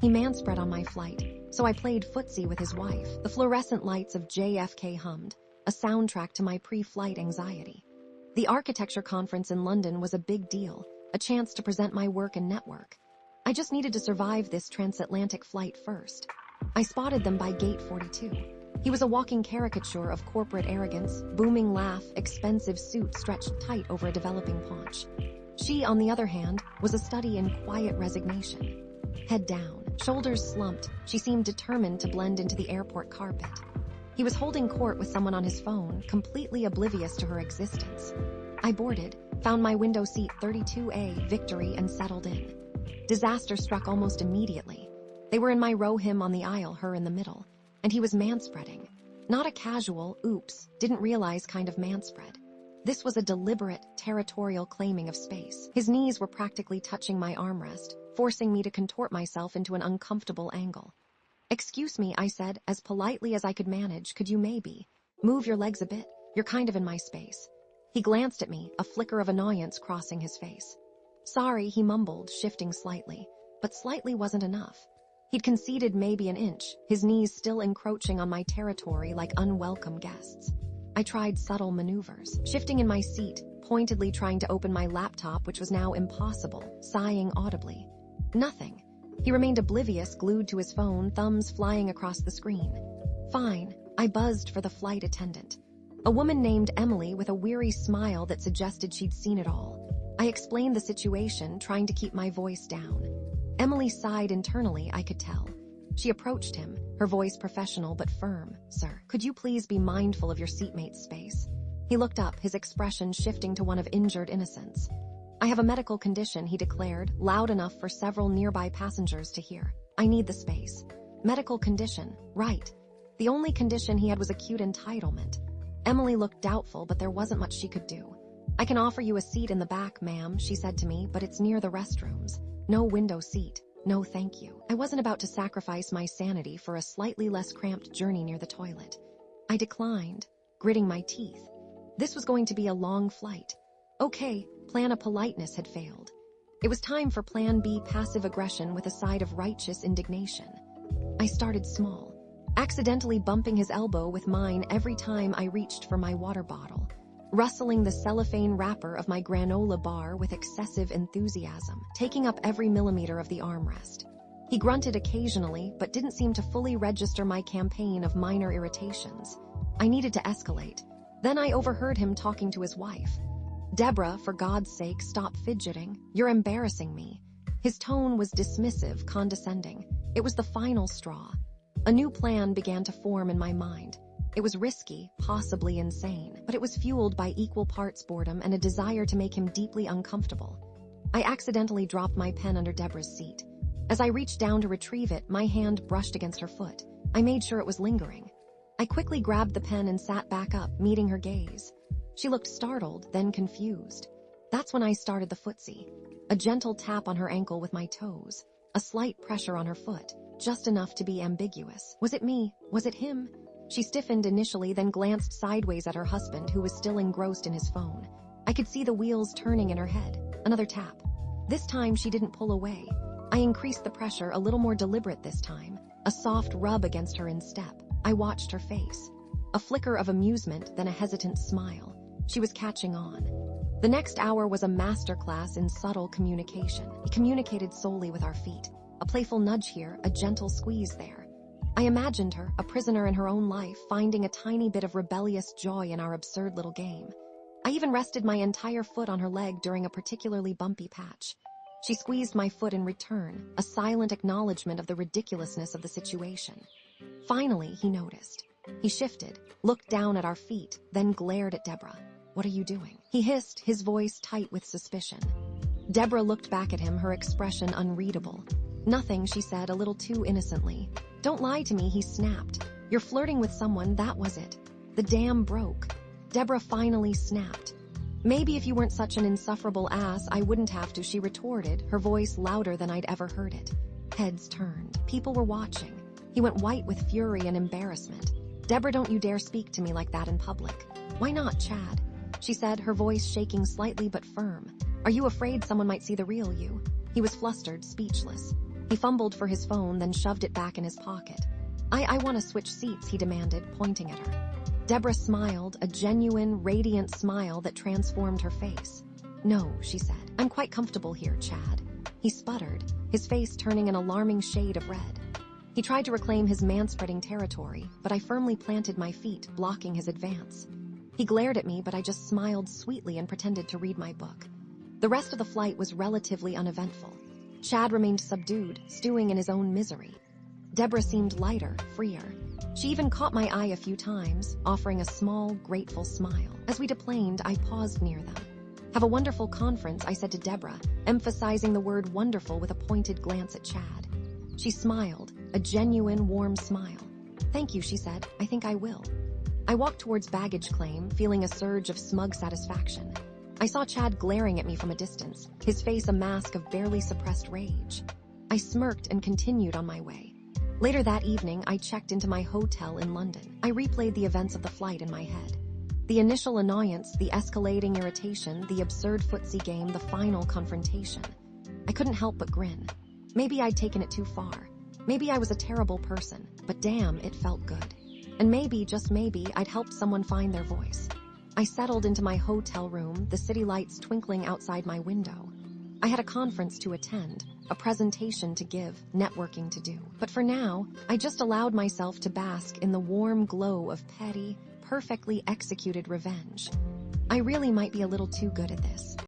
He manspread on my flight, so I played footsie with his wife. The fluorescent lights of JFK hummed, a soundtrack to my pre-flight anxiety. The architecture conference in London was a big deal, a chance to present my work and network. I just needed to survive this transatlantic flight first. I spotted them by gate 42. He was a walking caricature of corporate arrogance, booming laugh, expensive suit stretched tight over a developing paunch. She, on the other hand, was a study in quiet resignation. Head down, shoulders slumped, she seemed determined to blend into the airport carpet. He was holding court with someone on his phone, completely oblivious to her existence. I boarded, found my window seat 32A, Victory, and settled in. Disaster struck almost immediately. They were in my row, him on the aisle, her in the middle. And he was manspreading. Not a casual, oops, didn't realize kind of manspread. This was a deliberate, territorial claiming of space. His knees were practically touching my armrest, forcing me to contort myself into an uncomfortable angle. "Excuse me," I said, as politely as I could manage, "could you maybe move your legs a bit? You're kind of in my space." He glanced at me, a flicker of annoyance crossing his face. "Sorry," he mumbled, shifting slightly. But slightly wasn't enough. He'd conceded maybe an inch, his knees still encroaching on my territory like unwelcome guests. I tried subtle maneuvers, shifting in my seat, pointedly trying to open my laptop, which was now impossible, sighing audibly. Nothing. He remained oblivious, glued to his phone, thumbs flying across the screen. "Fine," I buzzed for the flight attendant. A woman named Emily with a weary smile that suggested she'd seen it all. I explained the situation, trying to keep my voice down. Emily sighed internally, I could tell. She approached him, her voice professional but firm. "Sir, could you please be mindful of your seatmate's space?" He looked up, his expression shifting to one of injured innocence. "I have a medical condition," he declared, loud enough for several nearby passengers to hear. "I need the space." Medical condition, right. The only condition he had was acute entitlement. Emily looked doubtful, but there wasn't much she could do. "I can offer you a seat in the back, ma'am," she said to me, "but it's near the restrooms. No window seat. No thank you." I wasn't about to sacrifice my sanity for a slightly less cramped journey near the toilet. I declined, gritting my teeth. This was going to be a long flight. Okay, plan A politeness had failed. It was time for plan B, passive aggression with a side of righteous indignation. I started small, accidentally bumping his elbow with mine every time I reached for my water bottle, rustling the cellophane wrapper of my granola bar with excessive enthusiasm, taking up every millimeter of the armrest. He grunted occasionally, but didn't seem to fully register my campaign of minor irritations. I needed to escalate. Then I overheard him talking to his wife. "Deborah, for God's sake, stop fidgeting. You're embarrassing me." His tone was dismissive, condescending. It was the final straw. A new plan began to form in my mind. It was risky, possibly insane, but it was fueled by equal parts boredom and a desire to make him deeply uncomfortable. I accidentally dropped my pen under Deborah's seat. As I reached down to retrieve it, my hand brushed against her foot. I made sure it was lingering. I quickly grabbed the pen and sat back up, meeting her gaze. She looked startled, then confused. That's when I started the footsie. A gentle tap on her ankle with my toes. A slight pressure on her foot, just enough to be ambiguous. Was it me? Was it him? She stiffened initially, then glanced sideways at her husband, who was still engrossed in his phone. I could see the wheels turning in her head. Another tap. This time she didn't pull away. I increased the pressure, a little more deliberate this time. A soft rub against her in step. I watched her face. A flicker of amusement, then a hesitant smile. She was catching on. The next hour was a masterclass in subtle communication. We communicated solely with our feet. A playful nudge here, a gentle squeeze there. I imagined her, a prisoner in her own life, finding a tiny bit of rebellious joy in our absurd little game. I even rested my entire foot on her leg during a particularly bumpy patch. She squeezed my foot in return, a silent acknowledgement of the ridiculousness of the situation. Finally, he noticed. He shifted, looked down at our feet, then glared at Deborah. "What are you doing?" he hissed, his voice tight with suspicion. Deborah looked back at him, her expression unreadable. "Nothing," she said, a little too innocently. "Don't lie to me," he snapped. "You're flirting with someone, that was it. The dam broke." Deborah finally snapped. "Maybe if you weren't such an insufferable ass, I wouldn't have to," she retorted, her voice louder than I'd ever heard it. Heads turned. People were watching. He went white with fury and embarrassment. "Deborah, don't you dare speak to me like that in public." "Why not, Chad?" she said, her voice shaking slightly but firm. "Are you afraid someone might see the real you?" He was flustered, speechless. He fumbled for his phone, then shoved it back in his pocket. I want to switch seats, he demanded, pointing at her. Deborah smiled, a genuine, radiant smile that transformed her face. No, she said. I'm quite comfortable here, Chad. He sputtered, his face turning an alarming shade of red. He tried to reclaim his manspreading territory, but I firmly planted my feet, blocking his advance. He glared at me, but I just smiled sweetly and pretended to read my book. The rest of the flight was relatively uneventful. Chad remained subdued, stewing in his own misery. Deborah seemed lighter, freer. She even caught my eye a few times, offering a small, grateful smile. As we deplaned, I paused near them. Have a wonderful conference, I said to Deborah, emphasizing the word wonderful with a pointed glance at Chad. She smiled, a genuine, warm smile. Thank you, she said. I think I will. I walked towards baggage claim, feeling a surge of smug satisfaction. I saw Chad glaring at me from a distance, his face a mask of barely suppressed rage. I smirked and continued on my way. Later that evening, I checked into my hotel in London. I replayed the events of the flight in my head. The initial annoyance, the escalating irritation, the absurd footsie game, the final confrontation. I couldn't help but grin. Maybe I'd taken it too far. Maybe I was a terrible person, but damn, it felt good. And maybe, just maybe, I'd helped someone find their voice. I settled into my hotel room, the city lights twinkling outside my window. I had a conference to attend, a presentation to give, networking to do. But for now, I just allowed myself to bask in the warm glow of petty, perfectly executed revenge. I really might be a little too good at this.